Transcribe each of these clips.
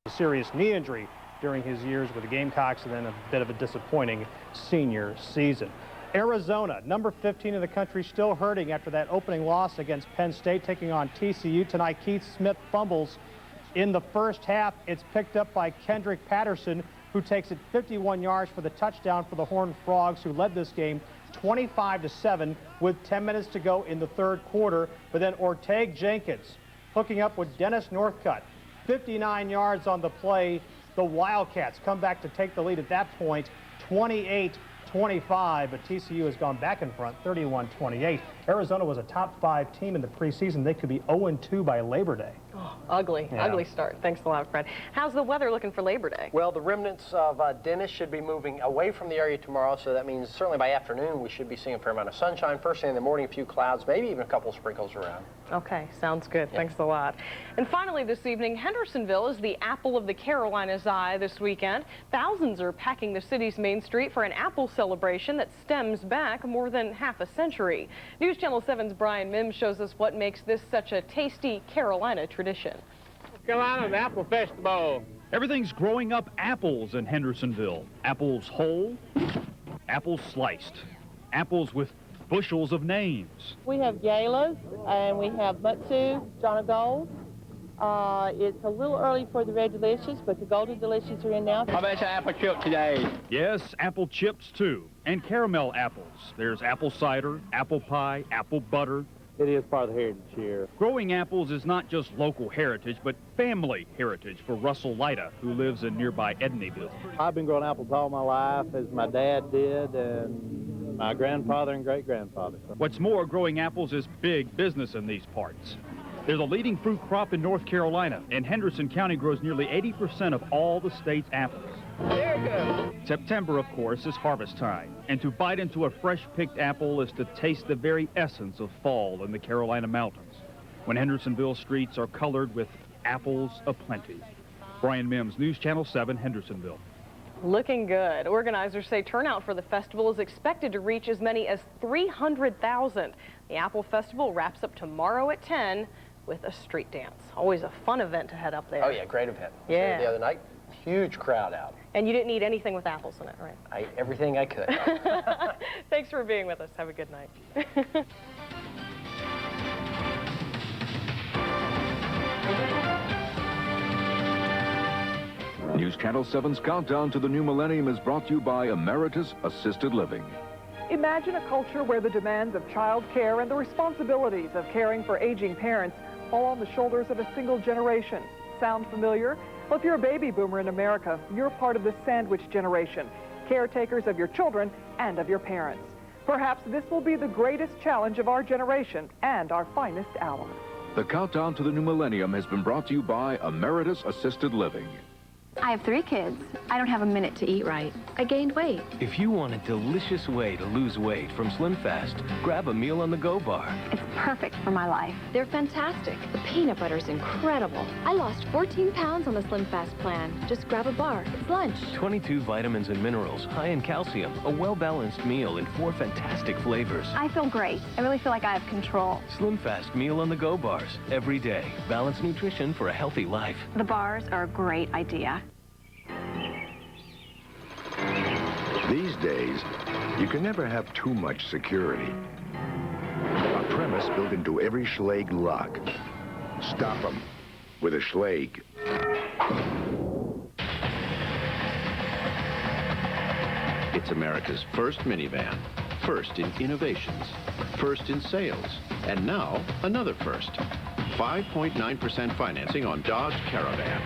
A serious knee injury during his years with the Gamecocks, and then a bit of a disappointing senior season. Arizona, number 15 in the country, still hurting after that opening loss against Penn State, taking on TCU tonight. Keith Smith fumbles in the first half. It's picked up by Kendrick Patterson, who takes it 51 yards for the touchdown for the Horned Frogs, who led this game 25-7 with 10 minutes to go in the third quarter. But then Ortega Jenkins hooking up with Dennis Northcutt, 59 yards on the play. The Wildcats come back to take the lead at that point, 28-25, but TCU has gone back in front, 31-28. Arizona was a top 5 team in the preseason. They could be 0-2 by Labor Day. Oh, ugly start. Thanks a lot, Fred. How's the weather looking for Labor Day? Well, the remnants of Dennis should be moving away from the area tomorrow, so that means certainly by afternoon we should be seeing a fair amount of sunshine. First thing in the morning, a few clouds, maybe even a couple of sprinkles around. Okay, sounds good. Yeah. Thanks a lot. And finally this evening, Hendersonville is the apple of the Carolinas' eye this weekend. Thousands are packing the city's main street for an apple celebration that stems back more than half a century. News Channel 7's Brian Mims shows us what makes this such a tasty Carolina tradition. Carolina's Apple Festival. Everything's growing up apples in Hendersonville. Apples whole, apples sliced, apples with bushels of names. We have Galas and we have Mutsu, John of Gold. It's a little early for the Red Delicious, but the Golden Delicious are in now. How about your apple chip today? Yes, apple chips too, and caramel apples. There's apple cider, apple pie, apple butter. It is part of the heritage here. Growing apples is not just local heritage, but family heritage for Russell Lyda, who lives in nearby Edneyville. I've been growing apples all my life, as my dad did, and my grandfather and great-grandfather. What's more, growing apples is big business in these parts. There's a leading fruit crop in North Carolina, and Henderson County grows nearly 80% of all the state's apples. Very good. September, of course, is harvest time, and to bite into a fresh-picked apple is to taste the very essence of fall in the Carolina mountains, when Hendersonville streets are colored with apples aplenty. Brian Mims, News Channel 7, Hendersonville. Looking good. Organizers say turnout for the festival is expected to reach as many as 300,000. The Apple Festival wraps up tomorrow at 10 with a street dance. Always a fun event to head up there. Oh yeah, great event. Yeah. The other night, huge crowd out. And you didn't eat anything with apples in it, right? I ate everything I could. Thanks for being with us. Have a good night. News Channel 7's Countdown to the New Millennium is brought to you by Emeritus Assisted Living. Imagine a culture where the demands of child care and the responsibilities of caring for aging parents fall on the shoulders of a single generation. Sound familiar? Well, if you're a baby boomer in America, you're part of the sandwich generation, caretakers of your children and of your parents. Perhaps this will be the greatest challenge of our generation and our finest hour. The Countdown to the New Millennium has been brought to you by Emeritus Assisted Living. I have 3 kids. I don't have a minute to eat right. I gained weight. If you want a delicious way to lose weight from Slim Fast, grab a meal on the go bar. It's perfect for my life. They're fantastic. The peanut butter's incredible. I lost 14 pounds on the Slim Fast plan. Just grab a bar. It's lunch. 22 vitamins and minerals, high in calcium, a well-balanced meal in 4 fantastic flavors. I feel great. I really feel like I have control. Slim Fast meal on the go bars. Every day. Balanced nutrition for a healthy life. The bars are a great idea. These days, you can never have too much security. A premise built into every Schlage lock. Stop them with a Schlage. It's America's first minivan, first in innovations, first in sales, and now another first. 5.9% financing on Dodge Caravan.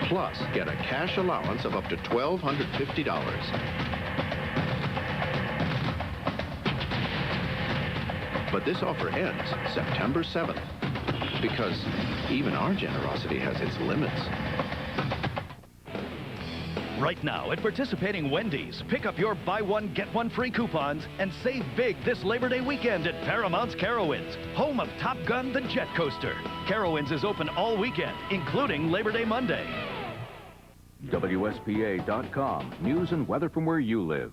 Plus, get a cash allowance of up to $1,250. But this offer ends September 7th, because even our generosity has its limits. Right now at participating Wendy's, pick up your buy one, get one free coupons and save big this Labor Day weekend at Paramount's Carowinds, home of Top Gun the Jet Coaster. Carowinds is open all weekend, including Labor Day Monday. WSPA.com, news and weather from where you live.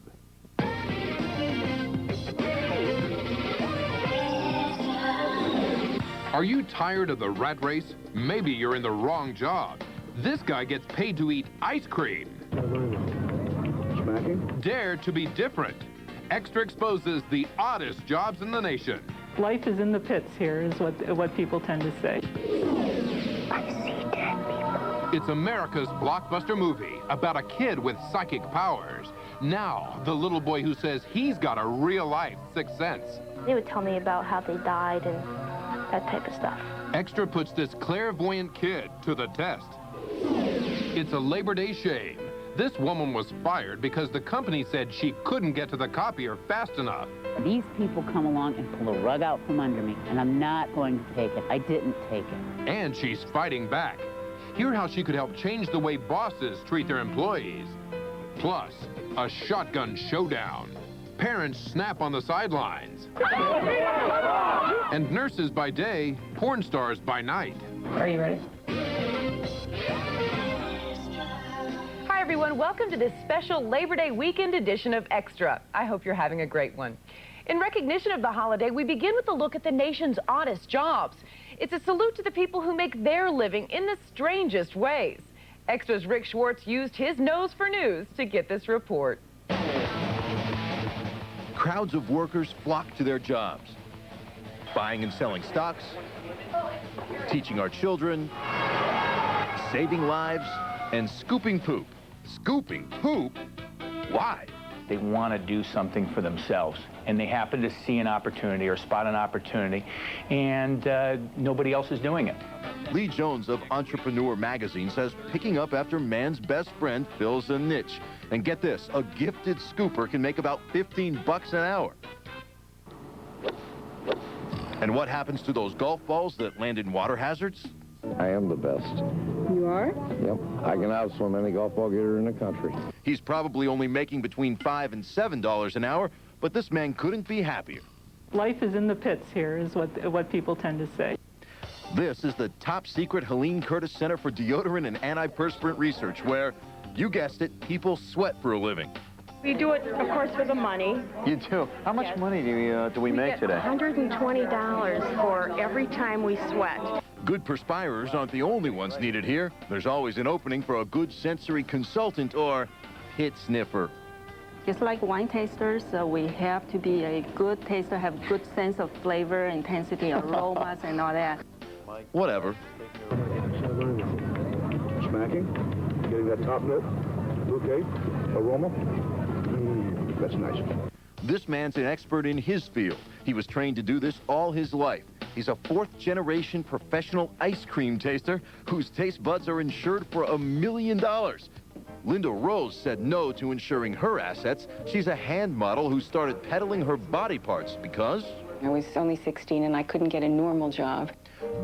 Are you tired of the rat race? Maybe you're in the wrong job. This guy gets paid to eat ice cream. Smacking? Dare to be different. Extra exposes the oddest jobs in the nation. Life is in the pits here, is what people tend to say. It's America's blockbuster movie about a kid with psychic powers. Now, the little boy who says he's got a real-life sixth sense. They would tell me about how they died and that type of stuff. Extra puts this clairvoyant kid to the test. It's a Labor Day shame. This woman was fired because the company said she couldn't get to the copier fast enough. These people come along and pull a rug out from under me, and I'm not going to take it. I didn't take it. And she's fighting back. Hear how she could help change the way bosses treat their employees. Plus, a shotgun showdown. Parents snap on the sidelines. And nurses by day, porn stars by night. Are you ready? Hi, everyone. Welcome to this special Labor Day weekend edition of Extra. I hope you're having a great one. In recognition of the holiday, we begin with a look at the nation's oddest jobs. It's a salute to the people who make their living in the strangest ways. Extra's Rick Schwartz used his nose for news to get this report. Crowds of workers flock to their jobs. Buying and selling stocks, teaching our children, saving lives, and scooping poop. Scooping poop? Why? They want to do something for themselves, and they happen to see an opportunity or spot an opportunity, and nobody else is doing it. Lee Jones of Entrepreneur magazine says picking up after man's best friend fills a niche. And get this, a gifted scooper can make about 15 bucks an hour. And what happens to those golf balls that land in water hazards? I am the best. You are? Yep. I can outswim any golf ball getter in the country. He's probably only making between $5 and $7 an hour, but this man couldn't be happier. Life is in the pits here, is what people tend to say. This is the top secret Helene Curtis Center for Deodorant and Antiperspirant Research, where, you guessed it, people sweat for a living. We do it, of course, for the money. You do? How much money do we make today? $120 for every time we sweat. Good perspirers aren't the only ones needed here. There's always an opening for a good sensory consultant or hit sniffer. Just like wine tasters, we have to be a good taster, have good sense of flavor, intensity, aromas, and all that. Whatever. Smacking, getting that top note, bouquet, aroma. That's nice. This man's an expert in his field. He was trained to do this all his life. He's a fourth-generation professional ice cream taster whose taste buds are insured for $1 million. Linda Rose said no to insuring her assets. She's a hand model who started peddling her body parts because... I was only 16 and I couldn't get a normal job.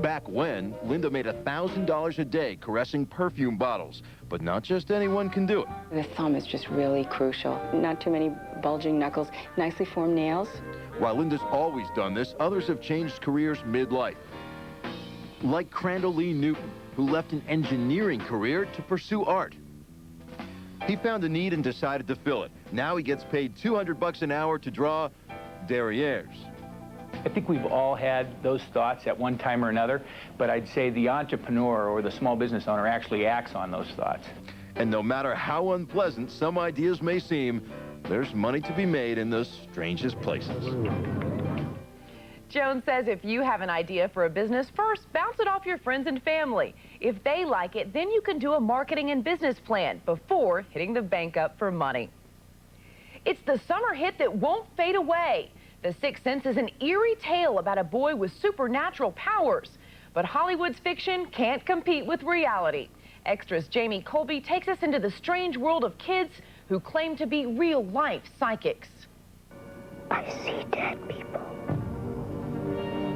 Back when, Linda made $1,000 a day caressing perfume bottles. But not just anyone can do it. The thumb is just really crucial. Not too many bulging knuckles, nicely formed nails. While Linda's always done this, others have changed careers midlife. Like Crandall Lee Newton, who left an engineering career to pursue art. He found a need and decided to fill it. Now he gets paid 200 bucks an hour to draw derrieres. I think we've all had those thoughts at one time or another, but I'd say the entrepreneur or the small business owner actually acts on those thoughts. And no matter how unpleasant some ideas may seem, there's money to be made in the strangest places. Jones says if you have an idea for a business, first bounce it off your friends and family. If they like it, then you can do a marketing and business plan before hitting the bank up for money. It's the summer hit that won't fade away. The Sixth Sense is an eerie tale about a boy with supernatural powers. But Hollywood's fiction can't compete with reality. Extra's Jamie Colby takes us into the strange world of kids who claim to be real-life psychics. I see dead people.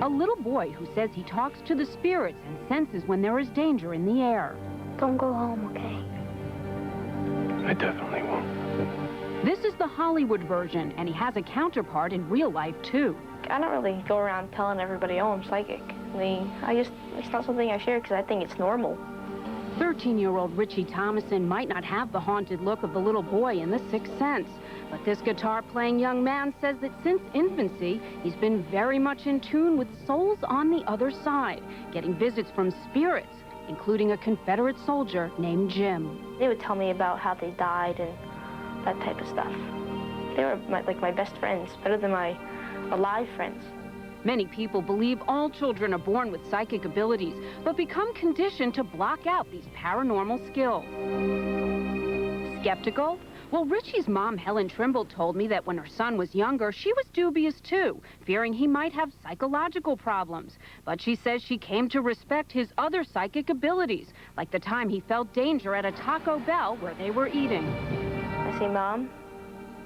A little boy who says he talks to the spirits and senses when there is danger in the air. Don't go home, okay? I definitely won't. This is the Hollywood version, and he has a counterpart in real life, too. I don't really go around telling everybody, oh, I'm psychic. It's not something I share because I think it's normal. 13-year-old Richie Thomason might not have the haunted look of the little boy in The Sixth Sense, but this guitar-playing young man says that since infancy, he's been very much in tune with souls on the other side, getting visits from spirits including a Confederate soldier named Jim. They would tell me about how they died and that type of stuff. They were like my best friends, better than my alive friends. Many people believe all children are born with psychic abilities, but become conditioned to block out these paranormal skills. Skeptical? Well, Richie's mom, Helen Trimble, told me that when her son was younger, she was dubious too, fearing he might have psychological problems. But she says she came to respect his other psychic abilities, like the time he felt danger at a Taco Bell where they were eating. I say, Mom,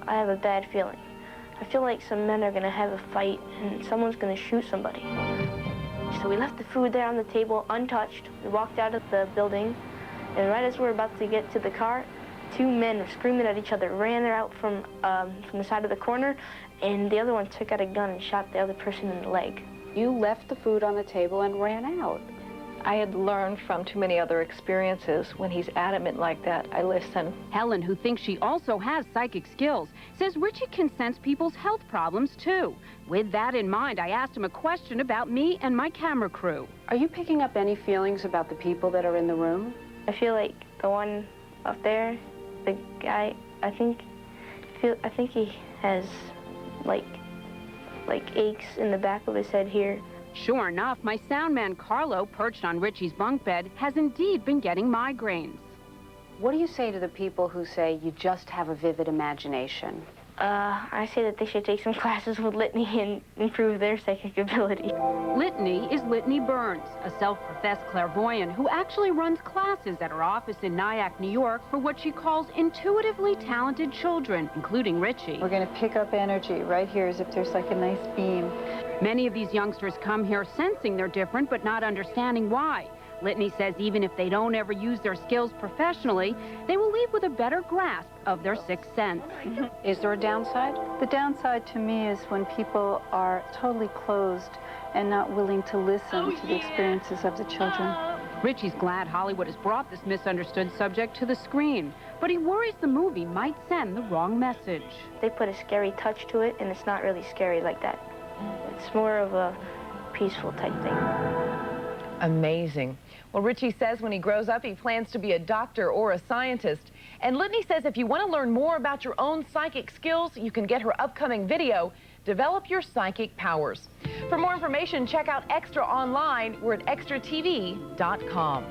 I have a bad feeling. I feel like some men are going to have a fight and someone's going to shoot somebody. So we left the food there on the table untouched. We walked out of the building, and right as we were about to get to the car, two men were screaming at each other, ran out from the side of the corner, and the other one took out a gun and shot the other person in the leg. You left the food on the table and ran out. I had learned from too many other experiences. When he's adamant like that, I listen. Helen, who thinks she also has psychic skills, says Richie can sense people's health problems too. With that in mind, I asked him a question about me and my camera crew. Are you picking up any feelings about the people that are in the room? I feel like the one up there, the guy, I think he has like aches in the back of his head here. Sure enough, my sound man Carlo, perched on Richie's bunk bed, has indeed been getting migraines. What do you say to the people who say you just have a vivid imagination? I say that they should take some classes with Litany and improve their psychic ability. Litany is Litany Burns, a self-professed clairvoyant who actually runs classes at her office in Nyack, New York, for what she calls intuitively talented children, including Richie. We're going to pick up energy right here as if there's like a nice beam. Many of these youngsters come here sensing they're different but not understanding why. Litany says even if they don't ever use their skills professionally, they will leave with a better grasp of their sixth sense. Is there a downside? The downside to me is when people are totally closed and not willing to listen to the experiences of the children. Richie's glad Hollywood has brought this misunderstood subject to the screen, but he worries the movie might send the wrong message. They put a scary touch to it, and it's not really scary like that. It's more of a peaceful type thing. Amazing. Well, Richie says when he grows up, he plans to be a doctor or a scientist. And Litany says if you want to learn more about your own psychic skills, you can get her upcoming video, Develop Your Psychic Powers. For more information, check out Extra online. We're at extratv.com.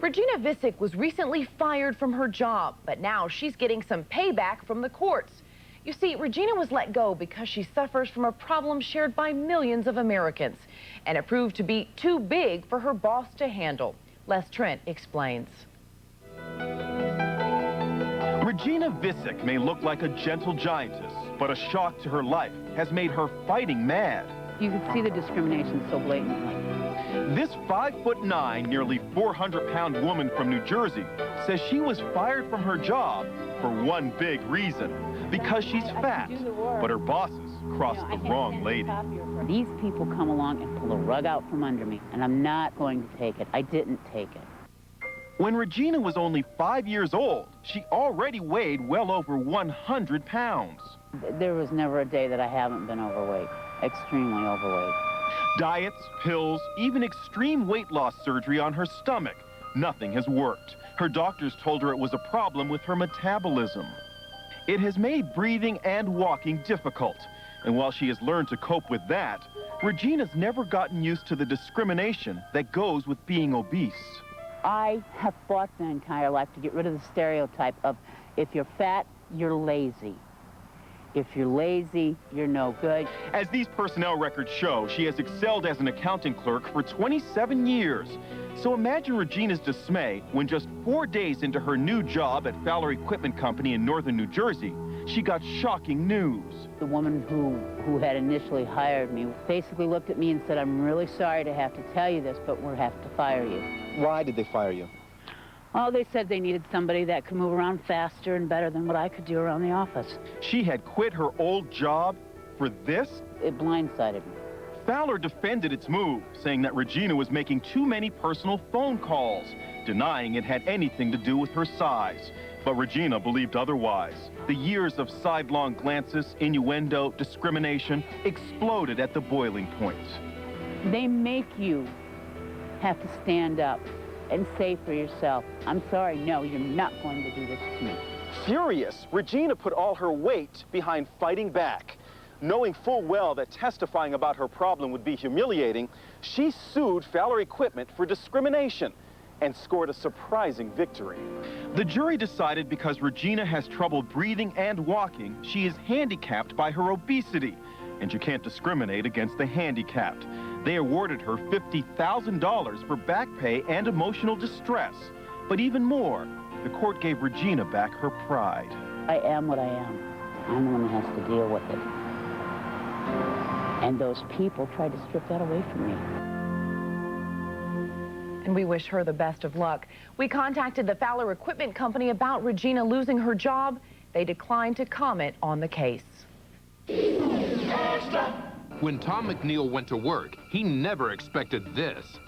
Regina Visick was recently fired from her job, but now she's getting some payback from the courts. You see, Regina was let go because she suffers from a problem shared by millions of Americans, and it proved to be too big for her boss to handle. Les Trent explains. Regina Visick may look like a gentle giantess, but a shock to her life has made her fighting mad. You can see the discrimination so blatantly. This 5'9", nearly 400-pound woman from New Jersey says she was fired from her job for one big reason, because she's fat, but her bosses crossed the wrong lady. These people come along and pull a rug out from under me, and I'm not going to take it. I didn't take it. When Regina was only 5 years old, she already weighed well over 100 pounds. There was never a day that I haven't been overweight, extremely overweight. Diets, pills, even extreme weight loss surgery on her stomach. Nothing has worked. Her doctors told her it was a problem with her metabolism. It has made breathing and walking difficult. And while she has learned to cope with that, Regina's never gotten used to the discrimination that goes with being obese. I have fought my entire life to get rid of the stereotype of if you're fat, you're lazy. If you're lazy, you're no good. As these personnel records show, she has excelled as an accounting clerk for 27 years. So imagine Regina's dismay when just 4 days into her new job at Fowler Equipment Company in northern New Jersey, she got shocking news. The woman who had initially hired me basically looked at me and said, I'm really sorry to have to tell you this, but we'll have to fire you. Why did they fire you? Oh, they said they needed somebody that could move around faster and better than what I could do around the office. She had quit her old job for this? It blindsided me. Fowler defended its move, saying that Regina was making too many personal phone calls, denying it had anything to do with her size. But Regina believed otherwise. The years of sidelong glances, innuendo, discrimination exploded at the boiling point. They make you have to stand up and say for yourself, I'm sorry, no, you're not going to do this to me. Furious, Regina put all her weight behind fighting back. Knowing full well that testifying about her problem would be humiliating, she sued Fowler Equipment for discrimination and scored a surprising victory. The jury decided because Regina has trouble breathing and walking, she is handicapped by her obesity, and you can't discriminate against the handicapped. They awarded her $50,000 for back pay and emotional distress. But even more, the court gave Regina back her pride. I am what I am. I'm the one who has to deal with it. And those people tried to strip that away from me. And we wish her the best of luck. We contacted the Fowler Equipment Company about Regina losing her job. They declined to comment on the case. When Tom McNeil went to work, he never expected this.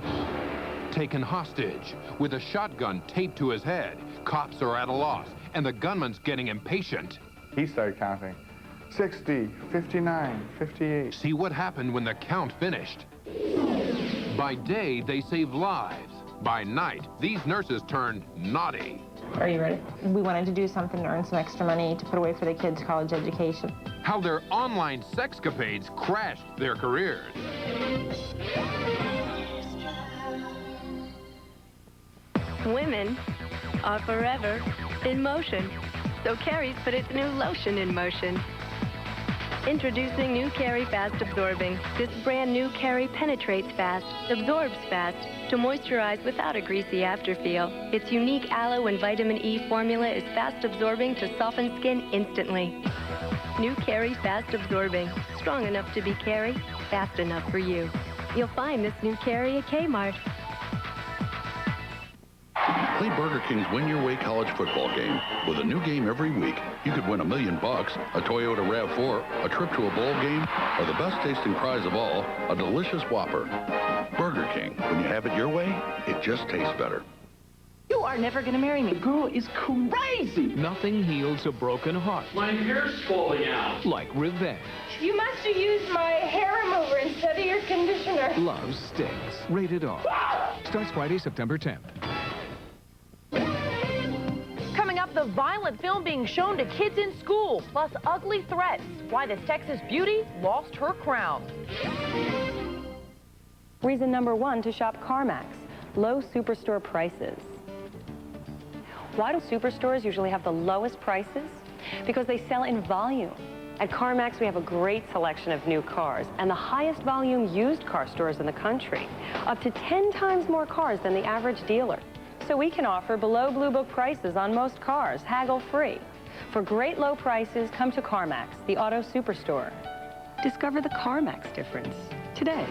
Taken hostage, with a shotgun taped to his head. Cops are at a loss, and the gunman's getting impatient. He started counting. 60, 59, 58. See what happened when the count finished. By day, they save lives. By night, these nurses turn naughty. Are you ready? We wanted to do something to earn some extra money to put away for the kids' college education. How their online sexcapades crashed their careers. Women are forever in motion. So Carrie's put its new lotion in motion. Introducing new Carrie Fast Absorbing. This brand new Carrie penetrates fast, absorbs fast, to moisturize without a greasy afterfeel. Its unique aloe and vitamin E formula is fast absorbing to soften skin instantly. New Carrie Fast Absorbing. Strong enough to be Carrie, fast enough for you. You'll find this new Carrie at Kmart. Play Burger King's Win Your Way college football game. With a new game every week, you could win $1 million, a Toyota RAV4, a trip to a bowl game, or the best tasting prize of all, a delicious Whopper. Burger King. When you have it your way, it just tastes better. You are never going to marry me. The girl is crazy. Nothing heals a broken heart. My hair's falling out. Like revenge. You must have used my hair remover instead of your conditioner. Love stings. Rated R. Starts Friday, September 10th. Coming up, the violent film being shown to kids in school, plus ugly threats. Why this Texas beauty lost her crown. Reason number one to shop CarMax, low superstore prices. Why do superstores usually have the lowest prices? Because they sell in volume. At CarMax, we have a great selection of new cars and the highest volume used car stores in the country, up to 10 times more cars than the average dealer. So we can offer below Blue Book prices on most cars, haggle-free. For great low prices, come to CarMax, the auto superstore. Discover the CarMax difference today.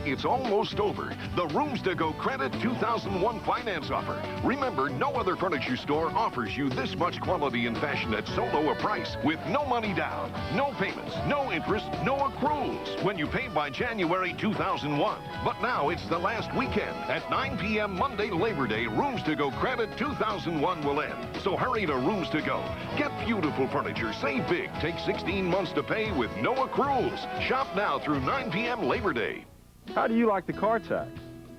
It's almost over. The Rooms to Go Credit 2001 finance offer. Remember, no other furniture store offers you this much quality and fashion at so low a price with no money down, no payments, no interest, no accruals when you pay by January 2001. But now it's the last weekend. At 9 p.m. Monday, Labor Day, Rooms to Go Credit 2001 will end. So hurry to Rooms to Go. Get beautiful furniture. Save big. Take 16 months to pay with no accruals. Shop now through 9 p.m. Labor Day. How do you like the car tax?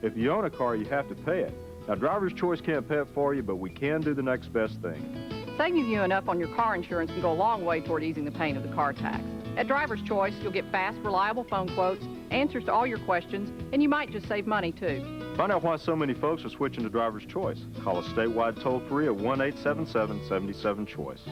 If you own a car, you have to pay it. Now, Driver's Choice can't pay it for you, but we can do the next best thing. Saving you enough on your car insurance can go a long way toward easing the pain of the car tax. At Driver's Choice, you'll get fast, reliable phone quotes, answers to all your questions, and you might just save money, too. Find out why so many folks are switching to Driver's Choice. Call us statewide toll-free at 1-877-77-CHOICE.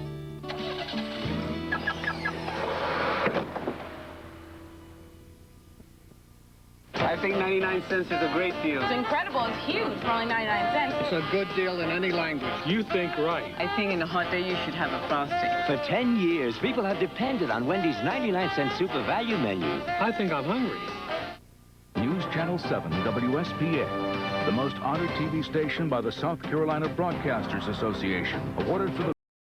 I think 99 cents is a great deal. It's incredible. It's huge for only 99 cents. It's a good deal in any language. You think right. I think in a hot day you should have a Frosty. For 10 years, people have depended on Wendy's 99-cent super value menu. I think I'm hungry. News Channel 7 WSPA, the most honored TV station by the South Carolina Broadcasters Association, awarded for the